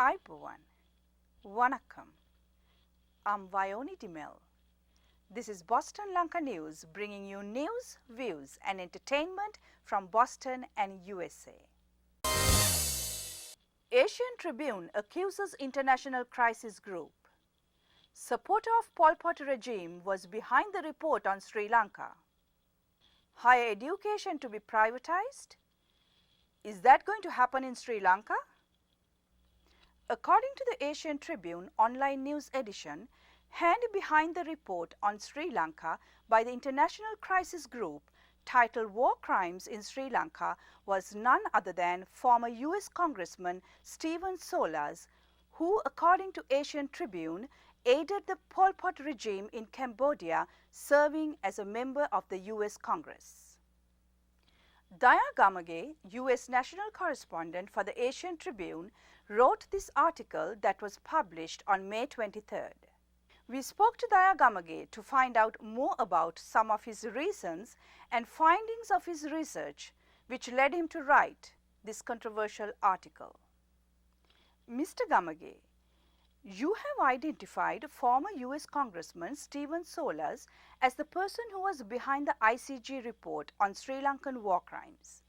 Aipuvan. Vanakkam. I'm Vayoni Dimel. This is Boston Lanka News, bringing you news, views and entertainment from Boston and USA. Asian Tribune accuses International Crisis Group. Supporter of Pol Pot regime was behind the report on Sri Lanka. Higher education to be privatized? Is that going to happen in Sri Lanka? According to the Asian Tribune online news edition, hand behind the report on Sri Lanka by the International Crisis Group titled War Crimes in Sri Lanka was none other than former US Congressman Stephen Solas, who, according to Asian Tribune, aided the Pol Pot regime in Cambodia, serving as a member of the US Congress. Daya Gamage, US national correspondent for the Asian Tribune, wrote this article that was published on May 23rd. We spoke to Daya Gamage to find out more about some of his reasons and findings of his research, which led him to write this controversial article. Mr. Gamage, you have identified former US Congressman Stephen Solas as the person who was behind the ICG report on Sri Lankan war crimes.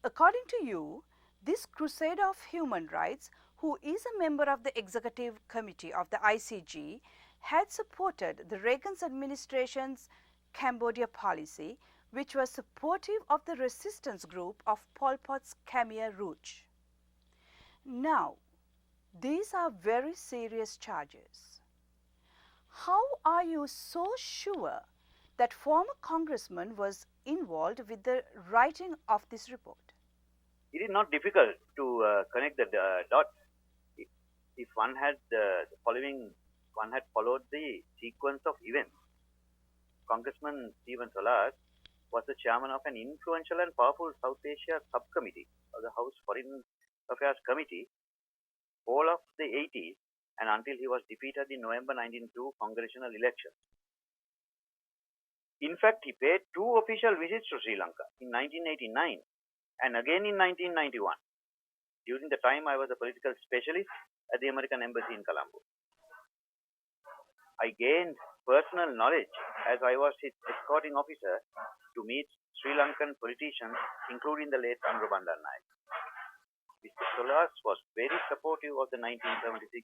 According to you, this crusader of human rights, who is a member of the executive committee of the ICG, had supported the Reagan administration's Cambodia policy, which was supportive of the resistance group of Pol Pot's Khmer Rouge. Now, these are very serious charges. How are you so sure that former congressman was involved with the writing of this report? It is not difficult to connect the dots. If one had followed the sequence of events. Congressman Stephen Solas was the chairman of an influential and powerful South Asia subcommittee of the House Foreign Affairs Committee all of the 80s and until he was defeated in November 1992 congressional elections. In fact, he paid 2 official visits to Sri Lanka in 1989 and again in 1991. During the time I was a political specialist at the American Embassy in Colombo. I gained personal knowledge as I was his escorting officer to meet Sri Lankan politicians, including the late Honorable Bandaranaike. Mr. Solas was very supportive of the 1976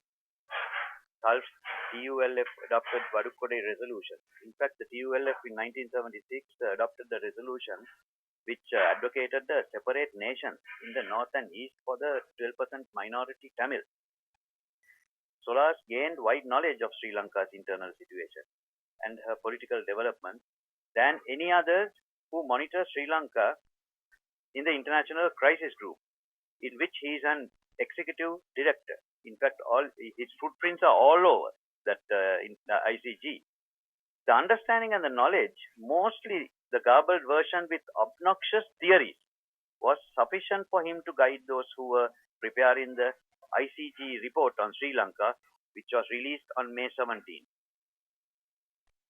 Gulf TULF adopted Vadukkode resolution. In fact, the TULF in 1976 adopted the resolution which advocated the separate nations in the north and east for the 12% minority Tamil. Solas gained wide knowledge of Sri Lanka's internal situation and her political development than any others who monitor Sri Lanka in the International Crisis Group, in which he is an executive director. In fact, all his footprints are all over that in the ICG. The understanding and the knowledge, mostly the garbled version with obnoxious theories, was sufficient for him to guide those who were preparing the ICG report on Sri Lanka, which was released on May 17.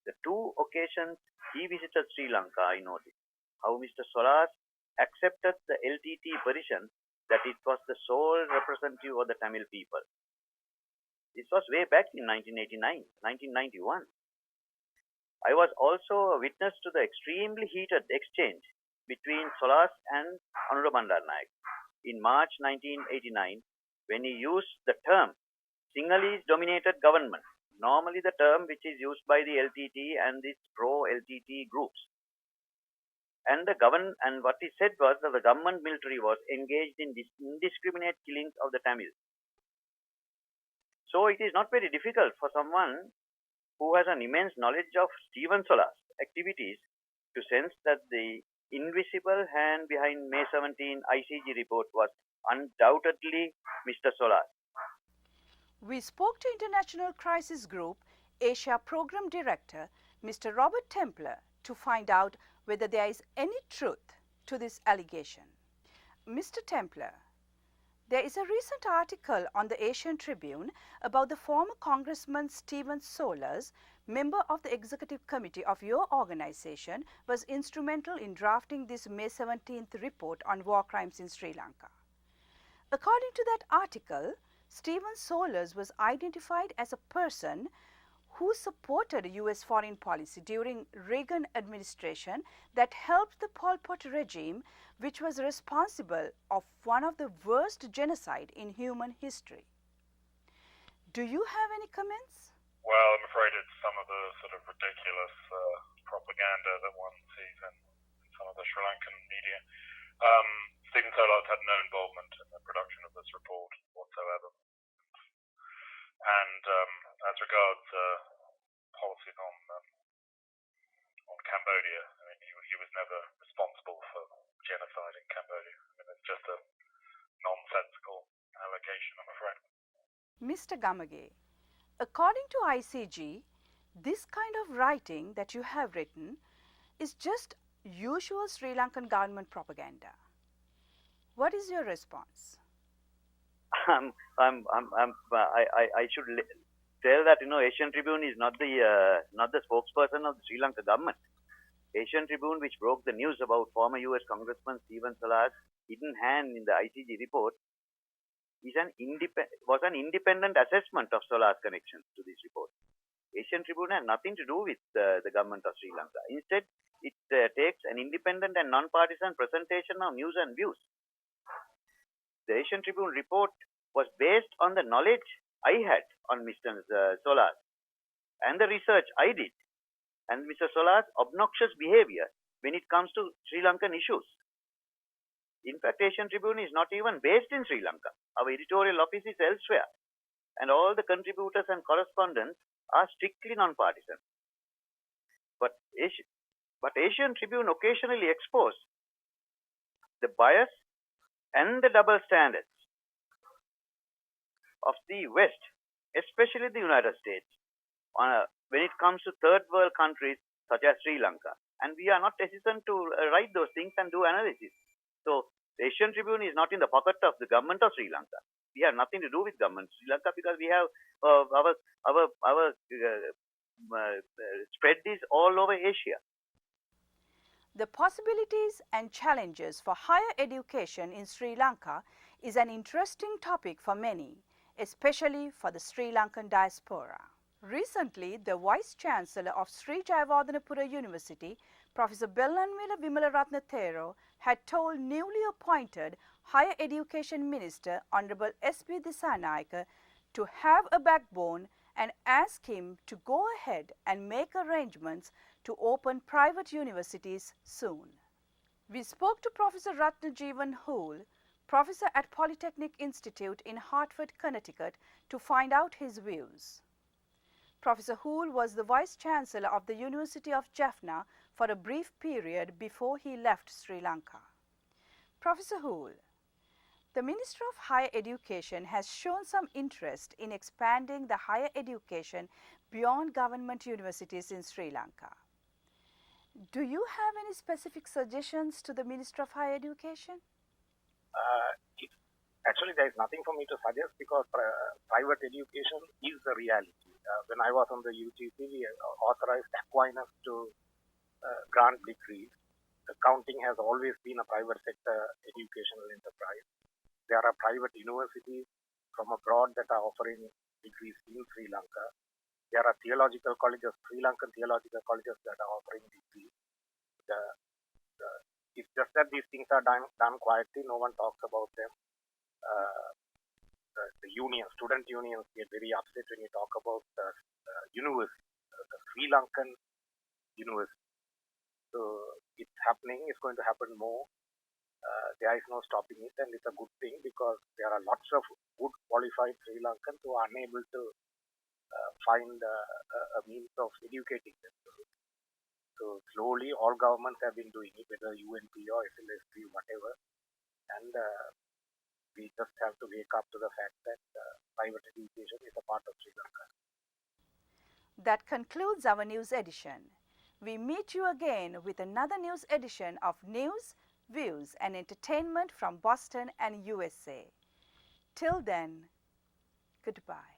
The 2 occasions he visited Sri Lanka, I noticed how Mr. Solas accepted the LTT position that it was the sole representative of the Tamil people. This was way back in 1989, 1991. I was also a witness to the extremely heated exchange between Solas and Honorable Bandaranaike in March 1989 when he used the term Sinhalese-dominated government, normally the term which is used by the LTT and its pro-LTT groups. And what he said was that the government military was engaged in indiscriminate killings of the Tamils. So it is not very difficult for someone who has an immense knowledge of Stephen Solas' activities to sense that the invisible hand behind May 17 ICG report was undoubtedly Mr. Solas. We spoke to International Crisis Group Asia Program Director Mr. Robert Templer to find out whether there is any truth to this allegation. Mr. Templer, there is a recent article on the Asian Tribune about the former Congressman Stephen Solas, member of the executive committee of your organization, was instrumental in drafting this May 17th report on war crimes in Sri Lanka. According to that article, Stephen Solers was identified as a person who supported US foreign policy during Reagan administration that helped the Pol Pot regime, which was responsible of one of the worst genocide in human history. Do you have any comments? Well, I'm afraid it's some of the sort of ridiculous propaganda that one sees in some of the Sri Lankan media. Stephen Solars had no involvement in the production of this report whatsoever. And as regards policies on Cambodia, I mean, he was never responsible for genocide in Cambodia. I mean, it's just a nonsensical allegation, I'm afraid. Mr. Gamage, according to ICG, this kind of writing that you have written is just usual Sri Lankan government propaganda. What is your response? I should tell that Asian Tribune is not the spokesperson of the Sri Lanka government. Asian Tribune, which broke the news about former U.S. Congressman Stephen Solars' hidden hand in the ICG report, was an independent assessment of Solars' connections to this report. Asian Tribune had nothing to do with the government of Sri Lanka. Instead, it takes an independent and non-partisan presentation of news and views. The Asian Tribune report was based on the knowledge I had on Mr. Solars and the research I did, and Mr. Solars' obnoxious behavior when it comes to Sri Lankan issues. In fact, Asian Tribune is not even based in Sri Lanka. Our editorial office is elsewhere, and all the contributors and correspondents are strictly non-partisan. But Asian Tribune occasionally exposed the bias and the double standards of the West, especially the United States, when it comes to third world countries such as Sri Lanka. And we are not hesitant to write those things and do analysis. So the Asian Tribune is not in the pocket of the government of Sri Lanka. We have nothing to do with government of Sri Lanka because we have our spread is all over Asia. The possibilities and challenges for higher education in Sri Lanka is an interesting topic for many, especially for the Sri Lankan diaspora. Recently, the Vice Chancellor of Sri Jayawardenepura University, Professor Bellanvila Vimalaratna Thero, had told newly appointed Higher Education Minister Honorable S.B. Disanayake to have a backbone and ask him to go ahead and make arrangements to open private universities soon. We spoke to Professor Ratnajeevan Hool, professor at Polytechnic Institute in Hartford, Connecticut, to find out his views. Professor Hool was the Vice Chancellor of the University of Jaffna for a brief period before he left Sri Lanka. Professor Hool, the Minister of Higher Education has shown some interest in expanding the higher education beyond government universities in Sri Lanka. Do you have any specific suggestions to the Minister of Higher Education? Actually, there is nothing for me to suggest because private education is the reality. When I was on the UGC, we authorized Aquinas to grant degrees. Accounting has always been a private sector educational enterprise. There are private universities from abroad that are offering degrees in Sri Lanka. There are theological colleges, Sri Lankan theological colleges that are offering degrees. It's just that these things are done quietly. No one talks about them. The student unions get very upset when you talk about the university, the Sri Lankan university. So it's happening. It's going to happen more. There is no stopping it, and it's a good thing because there are lots of good qualified Sri Lankans who are unable to find a means of educating themselves. So slowly, all governments have been doing it, whether UNP or SLSP, whatever, and we just have to wake up to the fact that private education is a part of Sri Lanka. That concludes our news edition. We meet you again with another news edition of News, Views and Entertainment from Boston and USA. Till then, goodbye.